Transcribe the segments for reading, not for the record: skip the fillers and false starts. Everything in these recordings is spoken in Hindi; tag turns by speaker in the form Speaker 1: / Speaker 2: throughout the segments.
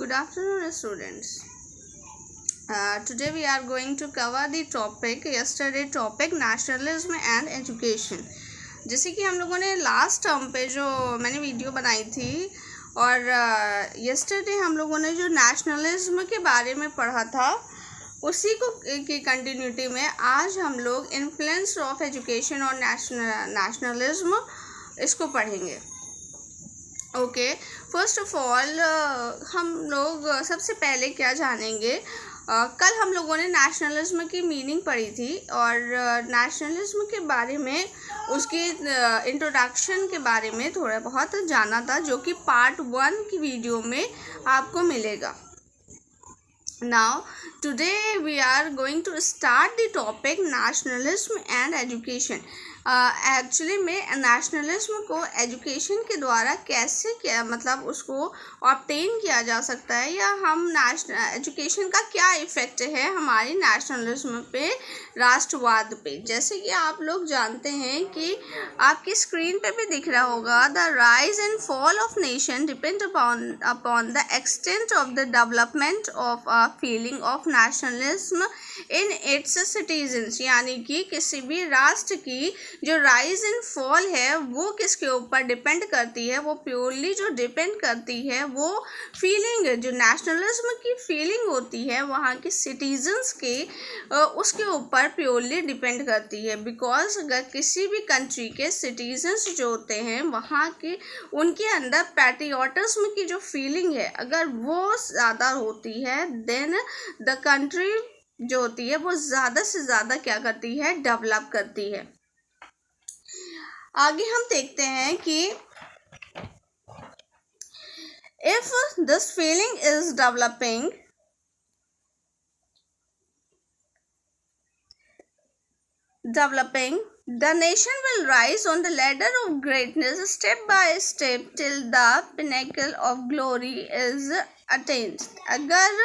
Speaker 1: Good afternoon, students. Today we are going to cover the topic nationalism and education. जैसे कि हम लोगों ने लास्ट टर्म पे जो मैंने वीडियो बनाई थी और यस्टरडे हम लोगों ने जो नेशनलिज्म के बारे में पढ़ा था उसी को की कंटिन्यूटी में आज हम लोग इन्फ्लुएंस ऑफ एजुकेशन और नेशनलिज्म इसको पढ़ेंगे. ओके, फर्स्ट ऑफ ऑल हम लोग सबसे पहले क्या जानेंगे. कल हम लोगों ने नेशनलिज्म की मीनिंग पढ़ी थी और नेशनलिज्म के बारे में उसकी इंट्रोडक्शन के बारे में थोड़ा बहुत जाना था, जो कि पार्ट 1 की वीडियो में आपको मिलेगा. Now today we are going to start the topic nationalism and education. Actually में नेशनलिज्म को एजुकेशन के द्वारा कैसे क्या मतलब उसको ऑब्टेन किया जा सकता है, या हम एजुकेशन का क्या इफ़ेक्ट है हमारी नेशनलिज्म पे, राष्ट्रवाद पे. जैसे कि आप लोग जानते हैं कि आपकी स्क्रीन पे भी दिख रहा होगा, the rise and fall of nation depend upon the extent of the development of a feeling of nationalism in its citizens. यानी कि किसी भी राष्ट्र की जो राइज एंड फॉल है वो किसके ऊपर डिपेंड करती है, वो प्योरली जो डिपेंड करती है वो फीलिंग, जो नेशनलिज्म की फीलिंग होती है वहाँ के सिटीजन्स के उसके ऊपर प्योरली डिपेंड करती है. बिकॉज अगर किसी भी कंट्री के सिटीजन्स जो होते हैं वहाँ के उनके अंदर पैट्रियोटिज्म की जो फीलिंग है अगर वो ज़्यादा होती है, देन द कंट्री जो होती है वो ज़्यादा से ज़्यादा क्या करती है, डेवलप करती है. आगे हम देखते हैं कि if this feeling is developing, the nation will rise on the ladder of greatness step by step till the pinnacle of glory is attained. अगर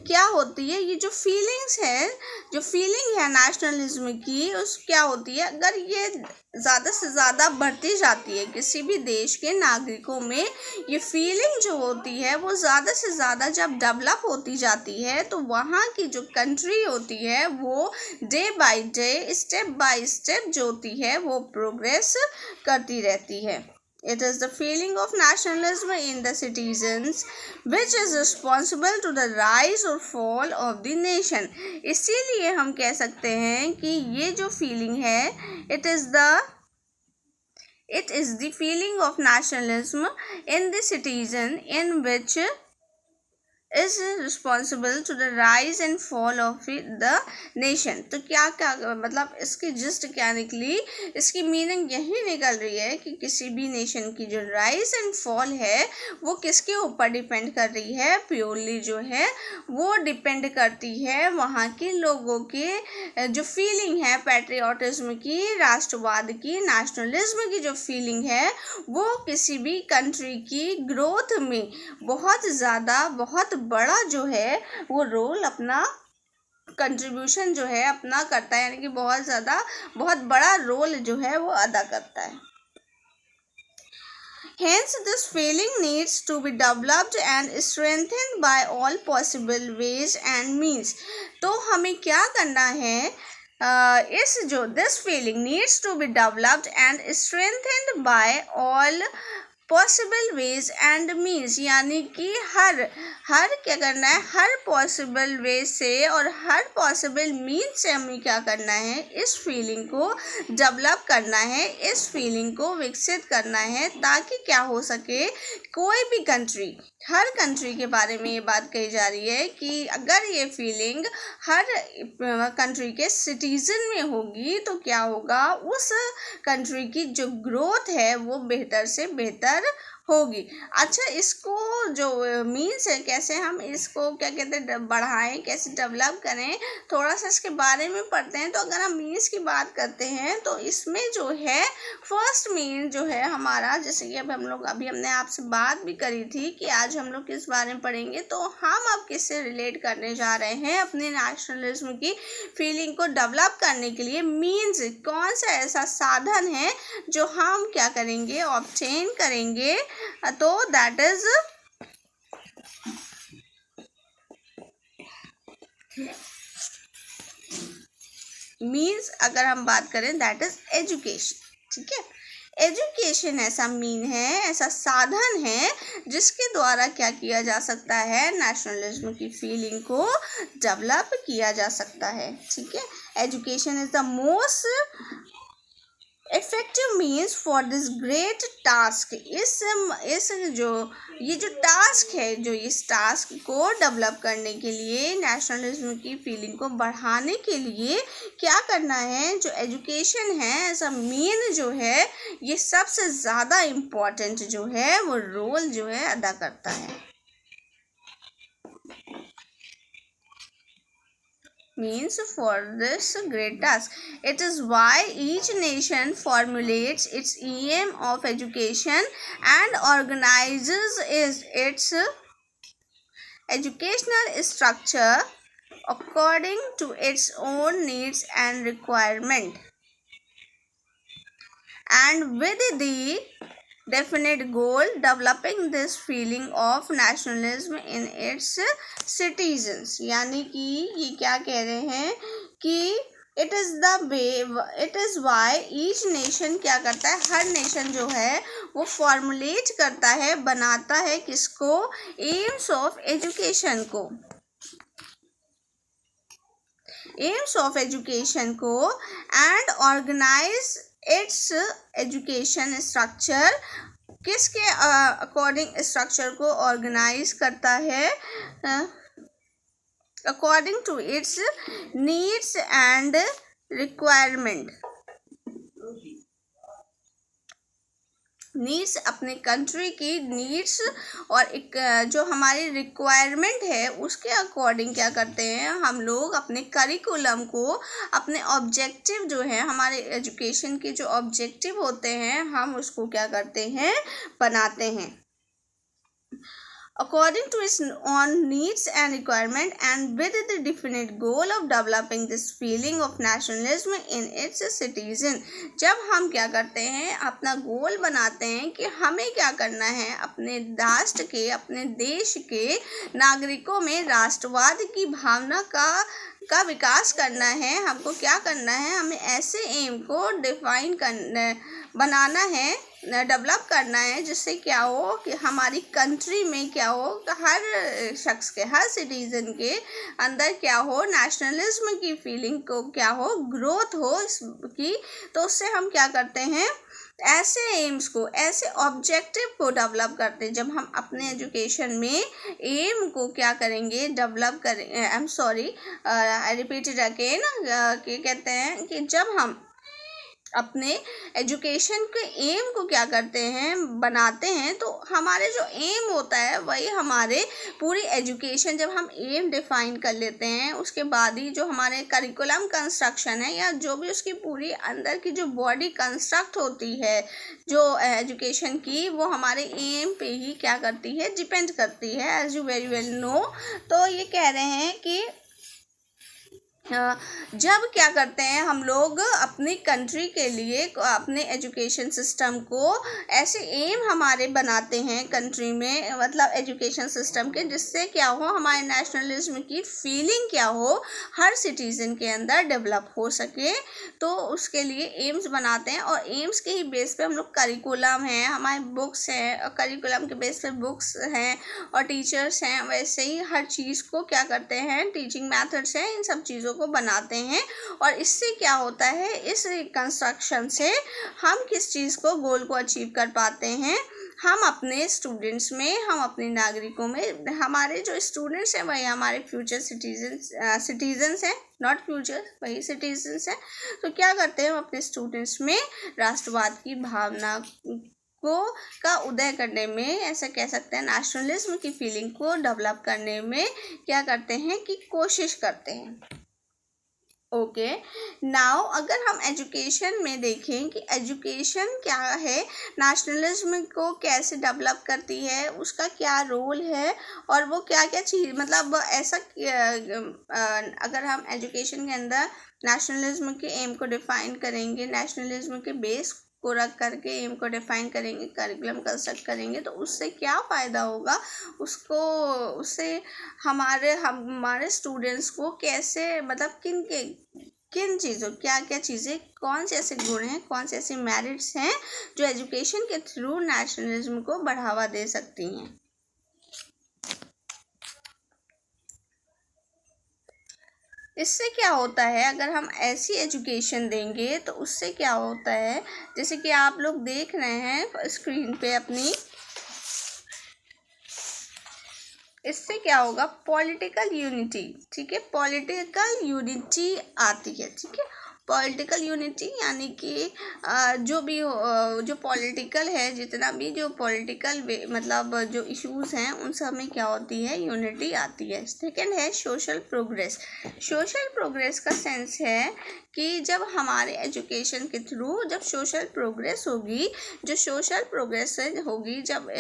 Speaker 1: क्या होती है ये जो फीलिंग्स है, जो फीलिंग है नेशनलिज्म की, उस क्या होती है अगर ये ज़्यादा से ज़्यादा बढ़ती जाती है किसी भी देश के नागरिकों में, ये फीलिंग जो होती है वो ज़्यादा से ज़्यादा जब डेवलप होती जाती है तो वहाँ की जो कंट्री होती है वो day by day, step by step जो होती है वो प्रोग्रेस करती रहती है. It is the feeling of nationalism in the citizens which is responsible to the rise or fall of the nation. इसीलिए हम कह सकते हैं कि ये जो feeling है it is the feeling of nationalism in the citizen in which is responsible to the rise and fall of the nation. तो क्या मतलब इसकी जिस्ट क्या निकली, इसकी मीनिंग यही निकल रही है कि किसी भी नेशन की जो राइज एंड फॉल है वो किसके ऊपर डिपेंड कर रही है, प्योरली जो है वो डिपेंड करती है वहाँ के लोगों के जो फीलिंग है पैट्रियोटिज्म की, राष्ट्रवाद की, नेशनलिज्म की जो फीलिंग है वो किसी भी कंट्री की ग्रोथ में बहुत ज़्यादा बहुत बड़ा जो है वो रोल अपना कंट्रीब्यूशन जो है अपना करता है, यानी कि बहुत बड़ा रोल जो है वो अदा करता है. Hence this feeling needs to be developed and strengthened by all possible ways and means. तो हमें क्या करना है, this feeling needs to be developed and strengthened by all possible ways and means. यानी कि हर क्या करना है, हर पॉसिबल वे से और हर पॉसिबल मीन्स से हमें क्या करना है, इस फीलिंग को डेवलप करना है, इस फीलिंग को विकसित करना है, ताकि क्या हो सके, कोई भी कंट्री, हर कंट्री के बारे में ये बात कही जा रही है कि अगर ये फीलिंग हर कंट्री के सिटीज़न में होगी तो क्या होगा, उस कंट्री की जो ग्रोथ है वो बेहतर से बेहतर होगी. अच्छा, इसको जो मीन्स है कैसे हम इसको क्या कहते हैं बढ़ाएं, कैसे डेवलप करें, थोड़ा सा इसके बारे में पढ़ते हैं. तो अगर हम मीन्स की बात करते हैं तो इसमें जो है फर्स्ट मीन जो है हमारा, जैसे कि अभी हमने आपसे बात भी करी थी कि आज हम लोग किस बारे में पढ़ेंगे, तो हम अब किससे रिलेट करने जा रहे हैं, अपने नेशनलिज्म की फीलिंग को डेवलप करने के लिए मीन्स कौन सा ऐसा साधन है जो हम क्या करेंगे, ऑब्टेन करेंगे. तो दैट इज मीन्स अगर हम बात करें दैट इज एजुकेशन, ठीक है। एजुकेशन ऐसा मीन है, ऐसा साधन है जिसके द्वारा क्या किया जा सकता है, नेशनलिज्म की फीलिंग को डेवलप किया जा सकता है, ठीक है। Education is the most effective means for this great task. इस जो टास्क है, जो इस टास्क को डेवलप करने के लिए, नेशनलिज्म की फीलिंग को बढ़ाने के लिए क्या करना है, जो एजुकेशन है ऐसा मेन जो है, ये सबसे ज़्यादा इम्पोर्टेंट जो है वो रोल जो है अदा करता है। Means for this great task. It is why each nation formulates its aim of education and organizes its educational structure according to its own needs and requirement, and with the definite goal developing this feeling of nationalism in its citizens। यानी कि ये क्या कह रहे हैं कि it is why each nation क्या करता है, हर नेशन जो है वो फॉर्मुलेट करता है, बनाता है किसको, एम्स ऑफ एजुकेशन को, एम्स ऑफ एजुकेशन को, and organize its education structure, किसके अकॉर्डिंग स्ट्रक्चर को ऑर्गेनाइज करता है, according to its needs and requirement. Needs अपने कंट्री की नीड्स और एक जो हमारी रिक्वायरमेंट है उसके अकॉर्डिंग क्या करते हैं हम लोग अपने करिकुलम को, अपने ऑब्जेक्टिव जो है, हमारे एजुकेशन के जो ऑब्जेक्टिव होते हैं हम उसको क्या करते हैं, बनाते हैं according to its own needs and requirement, and with the definite goal of developing this feeling of nationalism in its citizen। जब हम क्या करते हैं, अपना गोल बनाते हैं कि हमें क्या करना है, अपने राष्ट्र के, अपने देश के नागरिकों में राष्ट्रवाद की भावना का विकास करना है। हमको क्या करना है, हमें ऐसे एम को डिफाइन करना, बनाना है, डेवलप करना है जिससे क्या हो कि हमारी कंट्री में क्या हो, हर शख्स के, हर सिटीज़न के अंदर क्या हो, नेशनलिज्म की फीलिंग को क्या हो, ग्रोथ हो इसकी। तो उससे हम क्या करते हैं, ऐसे एम्स को, ऐसे ऑब्जेक्टिव को डेवलप करते हैं। जब हम अपने एजुकेशन में एम को क्या करेंगे, डेवलप करें, I am sorry, I repeat it again, कि कहते हैं कि जब हम अपने एजुकेशन के एम को क्या करते हैं, बनाते हैं, तो हमारे जो एम होता है वही हमारे पूरी एजुकेशन, जब हम एम डिफाइन कर लेते हैं उसके बाद ही जो हमारे करिकुलम कंस्ट्रक्शन है या जो भी उसकी पूरी अंदर की जो बॉडी कंस्ट्रक्ट होती है जो एजुकेशन की, वो हमारे एम पे ही क्या करती है, डिपेंड करती है, as you very well know. तो ये कह रहे हैं कि जब क्या करते हैं हम लोग अपनी कंट्री के लिए, अपने एजुकेशन सिस्टम को ऐसे एम हमारे बनाते हैं कंट्री में, मतलब एजुकेशन सिस्टम के, जिससे क्या हो, हमारे नेशनलिज्म की फीलिंग क्या हो, हर सिटीज़न के अंदर डेवलप हो सके। तो उसके लिए एम्स बनाते हैं और एम्स के ही बेस पे हम लोग करिकुलम हैं, हमारे बुक्स हैं, और करिकुलम के बेस पे बुक्स हैं और टीचर्स हैं, वैसे ही हर चीज़ को क्या करते हैं, टीचिंग मेथड्स हैं, इन सब चीज़ों को बनाते हैं। और इससे क्या होता है, इस कंस्ट्रक्शन से हम किस चीज़ को, गोल को अचीव कर पाते हैं, हम अपने स्टूडेंट्स में, हम अपने नागरिकों में, हमारे जो स्टूडेंट्स हैं वही हमारे फ्यूचर सिटीजन्स हैं, नॉट फ्यूचर, वही सिटीजन्स हैं। तो क्या करते हैं, हम अपने स्टूडेंट्स में राष्ट्रवाद की भावना का उदय करने में, ऐसा कह सकते हैं नेशनलिज्म की फीलिंग को डेवलप करने में क्या करते हैं कि कोशिश करते हैं। ओके, नाउ अगर हम एजुकेशन में देखें कि एजुकेशन क्या है, नेशनलिज्म को कैसे डेवलप करती है, उसका क्या रोल है और वो क्या क्या चीज़, मतलब ऐसा अगर हम एजुकेशन के अंदर नेशनलिज्म के एम को डिफाइन करेंगे, नेशनलिज्म के बेस को रख करके एम को डिफाइन करेंगे, करिकुलम कंस्ट्रक्ट करेंगे, तो उससे क्या फ़ायदा होगा, उससे हमारे स्टूडेंट्स को कैसे, मतलब किन चीज़ों, क्या क्या चीज़ें, कौन से ऐसे गुण हैं, कौन से ऐसे मेरिट्स हैं जो एजुकेशन के थ्रू नेशनलिज्म को बढ़ावा दे सकती हैं। इससे क्या होता है, अगर हम ऐसी एजुकेशन देंगे तो उससे क्या होता है, जैसे कि आप लोग देख रहे हैं स्क्रीन पे अपनी, इससे क्या होगा, पॉलिटिकल यूनिटी, ठीक है, पॉलिटिकल यूनिटी आती है, ठीक है। पॉलिटिकल यूनिटी यानी कि जो भी जो पॉलिटिकल है, जितना भी जो पॉलिटिकल मतलब जो इश्यूज हैं उन सब में क्या होती है, यूनिटी आती है। सेकेंड है सोशल प्रोग्रेस। सोशल प्रोग्रेस का सेंस है कि जब हमारे एजुकेशन के थ्रू जब सोशल प्रोग्रेस होगी, जो सोशल प्रोग्रेस होगी, जब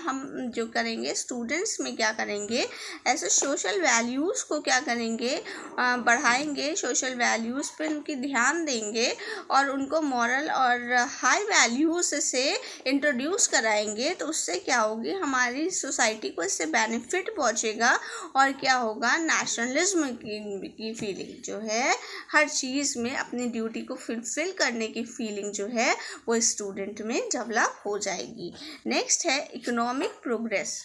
Speaker 1: हम जो करेंगे स्टूडेंट्स में क्या करेंगे, ऐसे सोशल वैल्यूज़ को क्या करेंगे, बढ़ाएंगे, सोशल वैल्यूज़ पे उनकी ध्यान देंगे और उनको मॉरल और हाई वैल्यूज़ से इंट्रोड्यूस कराएंगे, तो उससे क्या होगी, हमारी सोसाइटी को इससे बेनिफिट पहुंचेगा और क्या होगा, नेशनलिज्म की फीलिंग जो है, हर चीज़ में अपनी ड्यूटी को फुलफिल करने की फीलिंग जो है वो स्टूडेंट में डेवलप हो जाएगी। नेक्स्ट है इकोनॉमिक प्रोग्रेस।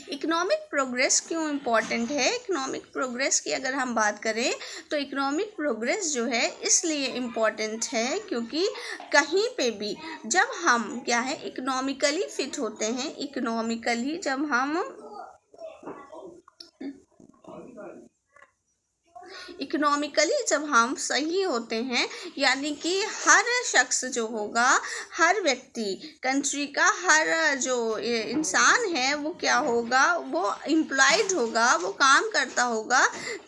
Speaker 1: इकोनॉमिक प्रोग्रेस क्यों इम्पॉर्टेंट है, इकोनॉमिक प्रोग्रेस की अगर हम बात करें तो इकोनॉमिक प्रोग्रेस जो है इसलिए इम्पॉर्टेंट है क्योंकि कहीं पे भी जब हम क्या है इकोनॉमिकली फिट होते हैं, इकोनॉमिकली जब हम सही होते हैं, यानी कि हर शख्स जो होगा, हर व्यक्ति, कंट्री का हर जो इंसान है वो क्या होगा, वो एम्प्लॉयड होगा, वो काम करता होगा।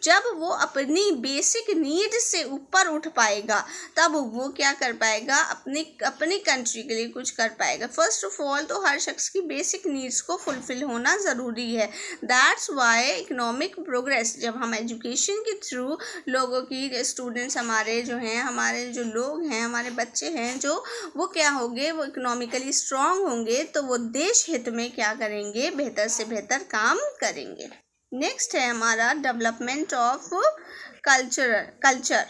Speaker 1: जब वो अपनी बेसिक नीड से ऊपर उठ पाएगा तब वो क्या कर पाएगा, अपनी कंट्री के लिए कुछ कर पाएगा। फर्स्ट ऑफ ऑल तो हर शख्स की बेसिक नीड्स को फुलफिल होना ज़रूरी है। दैट्स वाई इकोनॉमिक प्रोग्रेस, जब हम एजुकेशन के थ्रू लोगों की, स्टूडेंट्स हमारे जो हैं, हमारे जो लोग हैं, हमारे बच्चे हैं, जो वो क्या होंगे, वो इकोनॉमिकली स्ट्रांग होंगे तो वो देश हित में क्या करेंगे, बेहतर से बेहतर काम करेंगे। नेक्स्ट है हमारा डेवलपमेंट ऑफ कल्चर,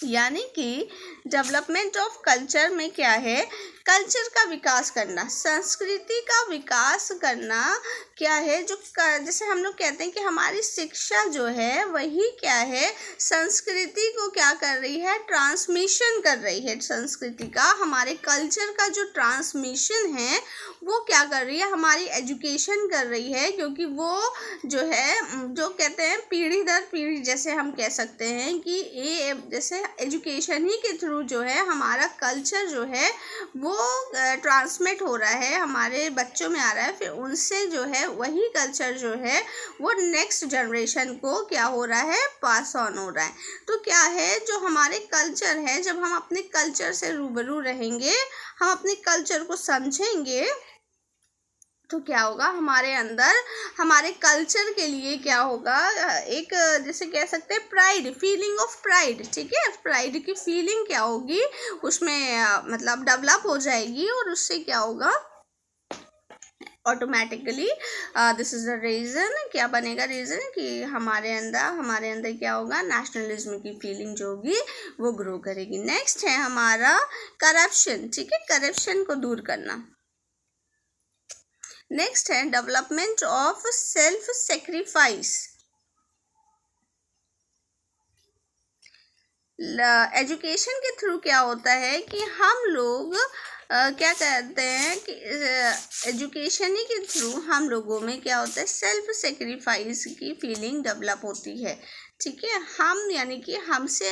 Speaker 1: यानी कि डेवलपमेंट ऑफ कल्चर में क्या है, कल्चर का विकास करना, संस्कृति का विकास करना क्या है, जो जैसे हम लोग कहते हैं कि हमारी शिक्षा जो है वही क्या है, संस्कृति को क्या कर रही है, ट्रांसमिशन कर रही है। संस्कृति का, हमारे कल्चर का जो ट्रांसमिशन है वो क्या कर रही है, हमारी एजुकेशन कर रही है, क्योंकि वो जो है, जो कहते हैं पीढ़ी दर पीढ़ी, जैसे हम कह सकते हैं कि ये जैसे एजुकेशन ही के थ्रू जो है हमारा कल्चर जो है वो ट्रांसमिट हो रहा है, हमारे बच्चों में आ रहा है, फिर उनसे जो है वही कल्चर जो है वो नेक्स्ट जनरेशन को क्या हो रहा है, पास ऑन हो रहा है। तो क्या है, जो हमारे कल्चर है, जब हम अपने कल्चर से रूबरू रहेंगे, हम अपने कल्चर को समझेंगे, तो क्या होगा, हमारे अंदर हमारे कल्चर के लिए क्या होगा, एक जैसे कह सकते हैं प्राइड, फीलिंग ऑफ प्राइड, ठीक है, प्राइड की फीलिंग क्या होगी उसमें मतलब डेवलप हो जाएगी, और उससे क्या होगा, automatically this is the reason, क्या बनेगा रीज़न कि हमारे अंदर क्या होगा, नेशनलिज्म की फीलिंग जो होगी वो ग्रो करेगी। नेक्स्ट है हमारा करप्शन, ठीक है, करप्शन को दूर करना। नेक्स्ट है development of self sacrifice. Education के थ्रू क्या होता है कि हम लोग क्या करते हैं कि एजुकेशन ही के थ्रू हम लोगों में क्या होता है, सेल्फ सेक्रीफाइस की फीलिंग डेवलप होती है, ठीक है। हम यानी कि हमसे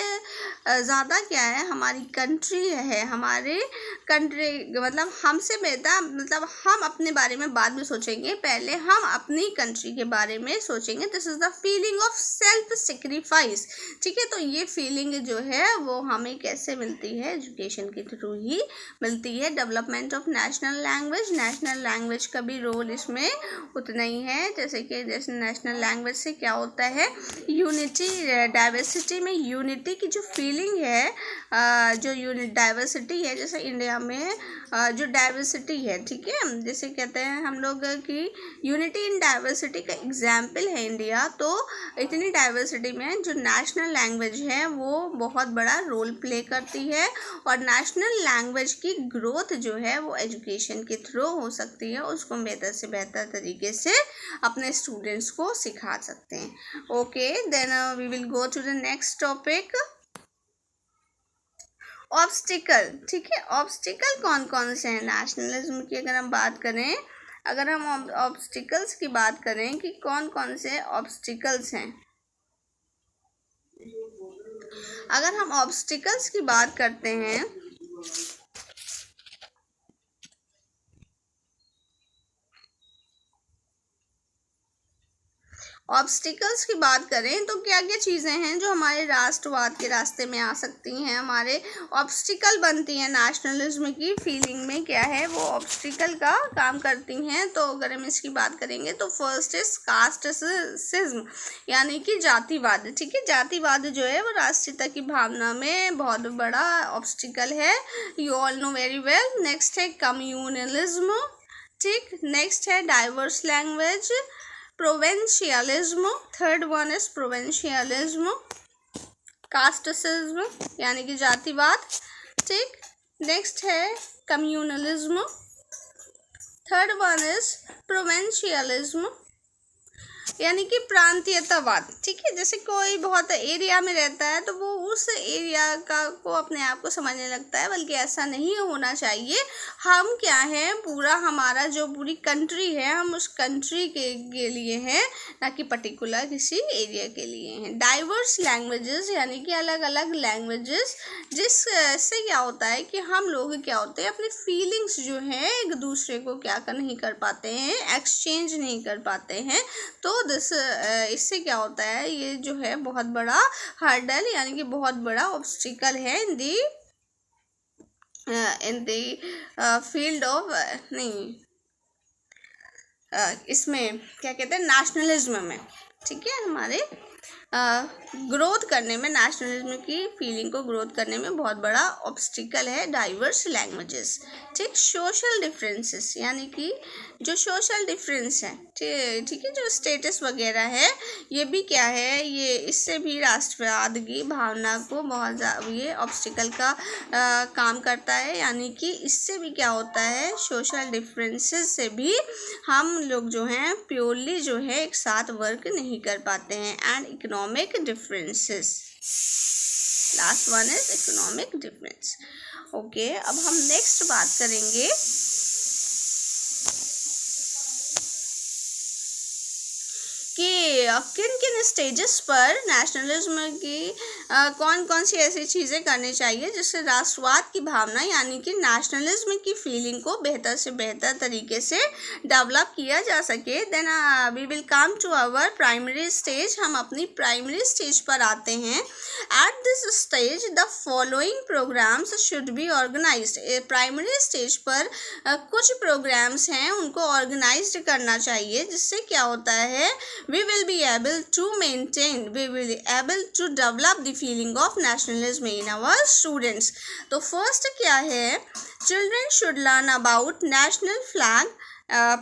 Speaker 1: ज़्यादा क्या है, हमारी कंट्री है, हमारे कंट्री मतलब हमसे बेहतर, मतलब हम अपने बारे में बाद में सोचेंगे, पहले हम अपनी कंट्री के बारे में सोचेंगे। This is the feeling of self sacrifice, ठीक है। तो ये फीलिंग जो है वो हमें कैसे मिलती है, एजुकेशन के थ्रू ही मिलती है। डेवलपमेंट ऑफ नेशनल लैंग्वेज का भी रोल इसमें उतना ही है, जैसे नेशनल लैंग्वेज से क्या होता है, यूनिटी डाइवर्सिटी में यूनिटी की जो फीलिंग है, जो डाइवर्सिटी है, जैसे इंडिया में जो डाइवर्सिटी है, ठीक है, जैसे कहते हैं हम लोग कि यूनिटी इन डाइवर्सिटी का एग्जाम्पल है इंडिया। तो इतनी डाइवर्सिटी में जो नेशनल लैंग्वेज है वो बहुत बड़ा रोल प्ले करती है, और नेशनल लैंग्वेज की ग्रोथ जो है वो एजुकेशन के थ्रू हो सकती है, उसको बेहतर से बेहतर तरीके से अपने स्टूडेंट्स को सिखा सकते हैं। Okay, then we will go to the next topic, obstacle. ठीक है, ऑब्स्टिकल कौन कौन से हैं नेशनलिज्म की अगर हम बात करें, अगर हम ऑब्स्टिकल्स की बात करें कि कौन कौन से ऑब्स्टिकल्स हैं, अगर हम ऑब्स्टिकल्स की बात करते हैं ऑब्स्टिकल्स की बात करें तो क्या क्या चीज़ें हैं जो हमारे राष्ट्रवाद के रास्ते में आ सकती हैं, हमारे ऑब्स्टिकल बनती हैं नेशनलिज्म की फीलिंग में, क्या है वो ऑब्स्टिकल का काम करती हैं। तो अगर हम इसकी बात करेंगे तो फर्स्ट इज कास्टिज्म, यानी कि जातिवाद। ठीक है, जातिवाद जो है वो राष्ट्रीयता की भावना में बहुत बड़ा ऑब्स्टिकल है, you all know very well. Next है कम्युनलिज्म, ठीक, नेक्स्ट है diverse language, provincialism, third one is provincialism, casteism यानी कि जातिवाद, ठीक, नेक्स्ट है communalism, third one is provincialism यानी कि प्रांतीयतावाद। ठीक है, जैसे कोई बहुत एरिया में रहता है तो वो उस एरिया को अपने आप को समझने लगता है, बल्कि ऐसा नहीं होना चाहिए। हम क्या है, पूरा हमारा जो पूरी कंट्री है हम उस कंट्री के लिए हैं, ना कि पर्टिकुलर किसी एरिया के लिए हैं। डाइवर्स लैंग्वेजेस यानी कि अलग अलग लैंग्वेजेस, जिससे क्या होता है कि हम लोग क्या होते हैं अपनी फीलिंग्स जो है एक दूसरे को क्या नहीं कर पाते हैं, एक्सचेंज नहीं कर पाते हैं। तो इससे क्या होता है, ये जो है बहुत बड़ा हर्डल यानी कि बहुत बड़ा ऑब्स्टिकल है इन दी फील्ड ऑफ नहीं इसमें क्या कहते हैं नेशनलिज्म में। ठीक है, हमारे ग्रोथ करने में, नेशनलिज्म की फीलिंग को ग्रोथ करने में बहुत बड़ा ऑब्स्टिकल है डाइवर्स लैंग्वेजेस। ठीक, सोशल डिफरेंसेस यानी कि जो सोशल डिफरेंस है, ठीक है, जो स्टेटस वगैरह है, ये भी क्या है, ये इससे भी राष्ट्रवाद की भावना को बहुत ये ऑब्स्टिकल का काम करता है, यानी कि इससे भी क्या होता है, सोशल डिफरेंसेस से भी हम लोग जो हैं प्योरली जो है एक साथ वर्क नहीं कर पाते हैं। And economic differences, last one is economic difference. Okay, अब हम नेक्स्ट बात करेंगे कि किन किन स्टेजेस पर नेशनलिज्म की कौन कौन सी ऐसी चीज़ें करनी चाहिए जिससे राष्ट्रवाद की भावना यानी कि नेशनलिज्म की फीलिंग को बेहतर से बेहतर तरीके से डेवलप किया जा सके। Then we will come to our primary stage, हम अपनी प्राइमरी स्टेज पर आते हैं। At this stage the following programs should be organized. Primary stage पर कुछ प्रोग्राम्स हैं उनको ऑर्गेनाइज्ड करना चाहिए, जिससे क्या होता है, we will be able to develop the feeling of nationalism in our students. तो फर्स्ट क्या है, children should learn about national flag।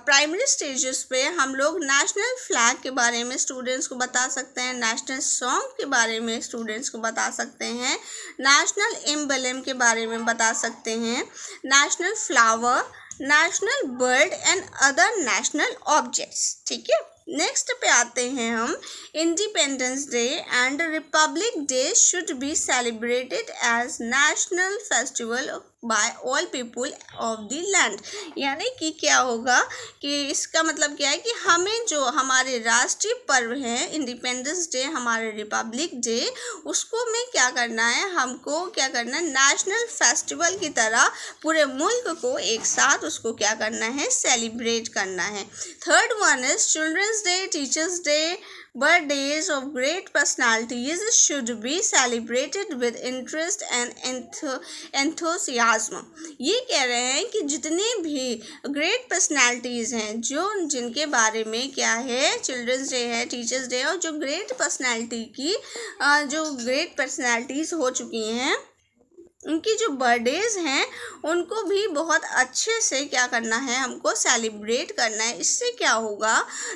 Speaker 1: Primary stages पे हम लोग नेशनल फ्लैग के बारे में स्टूडेंट्स को बता सकते हैं, नेशनल सॉन्ग के बारे में स्टूडेंट्स को बता सकते हैं, नेशनल एम्बलम के बारे में बता सकते हैं, national flower, national bird and other national objects. ठीक है, नेक्स्ट पे आते हैं हम, independence day and republic day should be celebrated as national festival by all people of the land. यानी कि क्या होगा कि इसका मतलब क्या है कि हमें जो हमारे राष्ट्रीय पर्व हैं, इंडिपेंडेंस डे, हमारे रिपब्लिक डे, उसको में क्या करना है, हमको क्या करना है, नेशनल फेस्टिवल की तरह पूरे मुल्क को एक साथ उसको क्या करना है, सेलिब्रेट करना है। Third one is children's day, teachers day, birthdays of great personalities should be celebrated with interest and enthusiasm। ये कह रहे हैं कि जितने भी ग्रेट पर्सनालिटीज़ हैं, जो जिनके बारे में क्या है, चिल्ड्रंस डे है, टीचर्स डे, और जो ग्रेट पर्सनालिटी की जो ग्रेट पर्सनालिटीज़ हो चुकी हैं, उनकी जो बर्थडेज हैं उनको भी बहुत अच्छे से क्या करना है, हमको सेलिब्रेट करना है। इससे क्या होगा,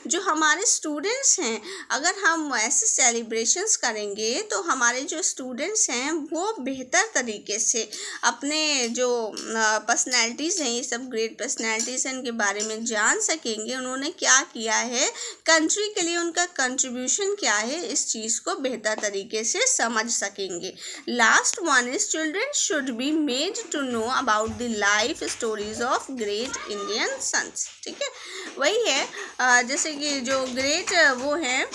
Speaker 1: जो हमारे स्टूडेंट्स हैं, अगर हम ऐसे सेलिब्रेशंस करेंगे तो हमारे जो स्टूडेंट्स हैं वो बेहतर तरीके से अपने जो पर्सनैलिटीज़ हैं, ये सब ग्रेट पर्सनैलिटीज़ हैं, इनके बारे में जान सकेंगे, उन्होंने क्या किया है, कंट्री के लिए उनका कंट्रीब्यूशन क्या है, इस चीज़ को बेहतर तरीके से समझ सकेंगे। Last one is children should be made to know about the life stories of great Indian sons। ठीक है, वही है जैसे कि जो ग्रेट वो हैं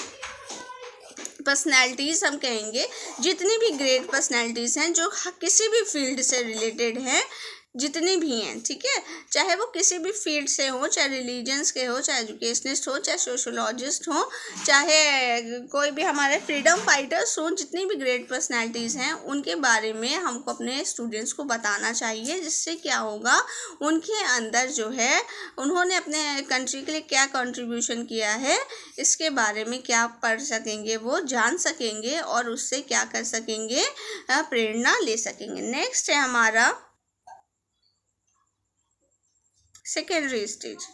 Speaker 1: पर्सनैलिटीज़, हम कहेंगे जितनी भी ग्रेट पर्सनैलिटीज़ हैं जो किसी भी फील्ड से रिलेटेड हैं, जितनी भी हैं, ठीक है, चाहे वो किसी भी फील्ड से हो, चाहे रिलीजन्स के हो, चाहे एजुकेशनिस्ट हो, चाहे सोशोलॉजिस्ट हो, चाहे कोई भी हमारे फ्रीडम फाइटर्स हो, जितनी भी ग्रेट पर्सनैलिटीज़ हैं उनके बारे में हमको अपने स्टूडेंट्स को बताना चाहिए। जिससे क्या होगा, उनके अंदर जो है, उन्होंने अपने कंट्री के लिए क्या कंट्रीब्यूशन किया है, इसके बारे में क्या पढ़ सकेंगे, वो जान सकेंगे और उससे क्या कर सकेंगे, प्रेरणा ले सकेंगे। नेक्स्ट है हमारा सेकेंडरी स्टेज।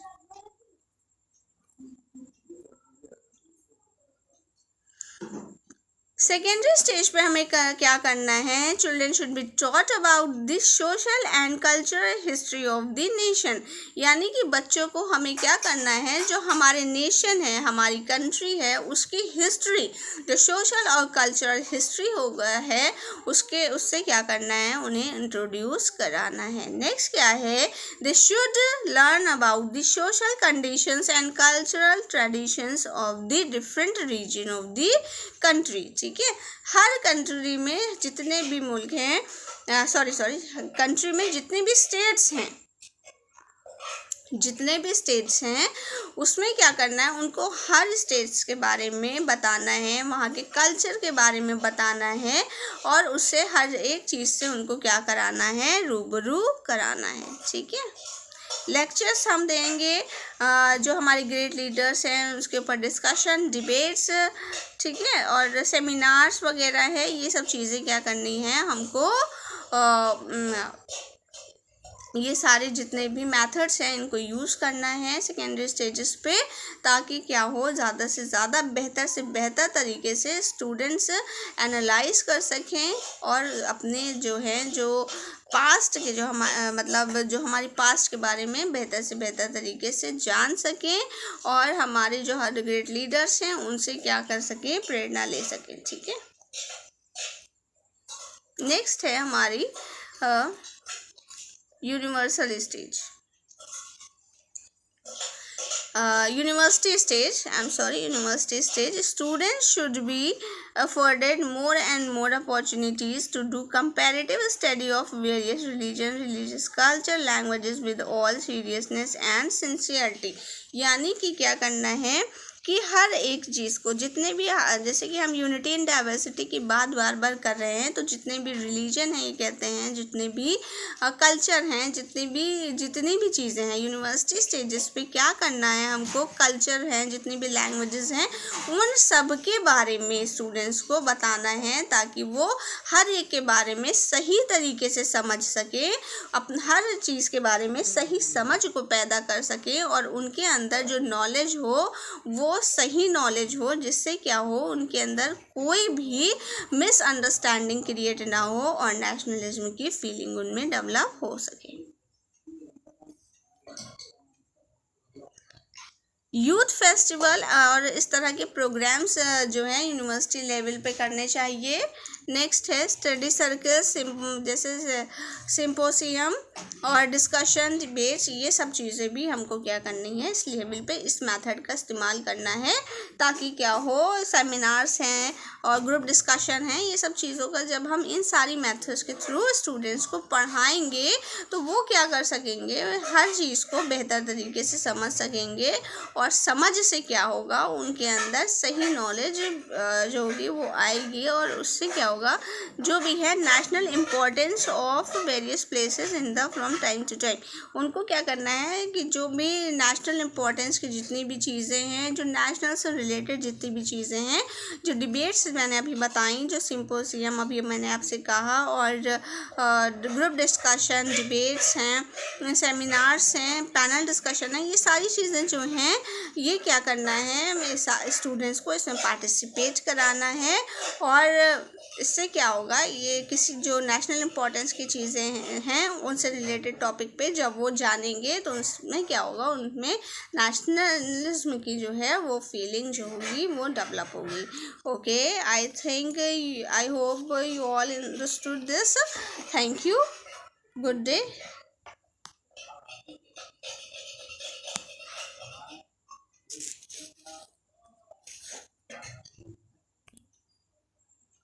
Speaker 1: सेकेंडरी स्टेज पे हमें क्या करना है, children should be taught about the social and cultural history of the nation. यानी कि बच्चों को हमें क्या करना है, जो हमारे नेशन है, हमारी कंट्री है, उसकी हिस्ट्री, जो सोशल और कल्चरल हिस्ट्री हो गया है, उससे क्या करना है, उन्हें इंट्रोड्यूस कराना है। नेक्स्ट क्या है, they should learn about the social conditions and cultural traditions of the different region of the country. ठीक है, हर कंट्री में जितने भी मुल्क हैं, कंट्री में जितने भी स्टेट्स हैं, उसमें क्या करना है, उनको हर स्टेट्स के बारे में बताना है, वहाँ के कल्चर के बारे में बताना है, और उससे हर एक चीज़ से उनको क्या कराना है, रूबरू कराना है। ठीक है, लेक्चर्स हम देंगे, जो हमारे ग्रेट लीडर्स हैं उसके ऊपर डिस्कशन, डिबेट्स, ठीक है, और सेमिनार्स वगैरह है, ये सब चीज़ें क्या करनी है हमको, ये सारे जितने भी मेथड्स हैं इनको यूज़ करना है सेकेंडरी स्टेजेस पे, ताकि क्या हो, ज़्यादा से ज़्यादा बेहतर से बेहतर तरीके से स्टूडेंट्स एनालाइज कर सकें और अपने जो हैं, जो पास्ट के जो हमारी पास्ट के बारे में बेहतर से बेहतर तरीके से जान सकें, और हमारे जो हर ग्रेट लीडर्स हैं उनसे क्या कर सकें, प्रेरणा ले सकें। ठीक है, नेक्स्ट है हमारी universal stage, university stage. Students should be afforded more and more opportunities to do comparative study of various religious culture, languages with all seriousness and sincerity। यानी कि क्या करना है कि हर एक चीज़ को, जितने भी, जैसे कि हम यूनिटी इन डाइवर्सिटी की बात बार बार कर रहे हैं, तो जितने भी रिलीजन हैं, ये कहते हैं, जितने भी कल्चर हैं, जितनी भी चीज़ें हैं, यूनिवर्सिटी स्टेजेस पे क्या करना है हमको, कल्चर हैं, जितनी भी लैंग्वेजेस हैं, उन सब के बारे में स्टूडेंट्स को बताना है, ताकि वो हर एक के बारे में सही तरीके से समझ सके, हर चीज़ के बारे में सही समझ को पैदा कर सके, और उनके अंदर जो नॉलेज हो वो सही नॉलेज हो, जिससे क्या हो, उनके अंदर कोई भी मिसअंडरस्टैंडिंग क्रिएट ना हो और नेशनलिज्म की फीलिंग उनमें डेवलप हो सके। यूथ फेस्टिवल और इस तरह के प्रोग्राम्स जो हैं यूनिवर्सिटी लेवल पे करने चाहिए। नेक्स्ट है स्टडी सर्कल, जैसे सिम्पोसियम, और डिस्कशन, डिबेट्स, ये सब चीज़ें भी हमको क्या करनी है इस लेवल पे इस मेथड का इस्तेमाल करना है, ताकि क्या हो, सेमिनार्स हैं और ग्रुप डिस्कशन हैं, ये सब चीज़ों का जब हम इन सारी मेथड्स के थ्रू स्टूडेंट्स को पढ़ाएंगे तो वो क्या कर सकेंगे, हर चीज़ को बेहतर तरीके से समझ सकेंगे। और समझ से क्या होगा, उनके अंदर सही नॉलेज जो होगी वो आएगी, और उससे क्या होगा, जो भी है national importance of various places in the from time to time, उनको क्या करना है कि जो भी नेशनल इम्पोर्टेंस की जितनी भी चीज़ें हैं, जो नेशनल से रिलेटेड जितनी भी चीज़ें हैं, जो डिबेट्स मैंने अभी बताई, जो सिंपोजियम अभी मैंने आपसे कहा, और ग्रुप डिस्कशन, डिबेट्स हैं, सेमिनार्स हैं, पैनल डिस्कशन है, ये सारी चीज़ें जो हैं ये क्या करना है, स्टूडेंट्स को इसमें पार्टिसिपेट कराना है। और इससे क्या होगा, ये किसी जो नेशनल इम्पोर्टेंस की चीज़ें हैं उनसे रिलेटेड टॉपिक पे जब वो जानेंगे तो उसमें क्या होगा, उनमें नेशनलिज्म की जो है वो फीलिंग जो होगी वो डेवलप होगी। Okay, I think, I hope you all understood this. Thank you, good day.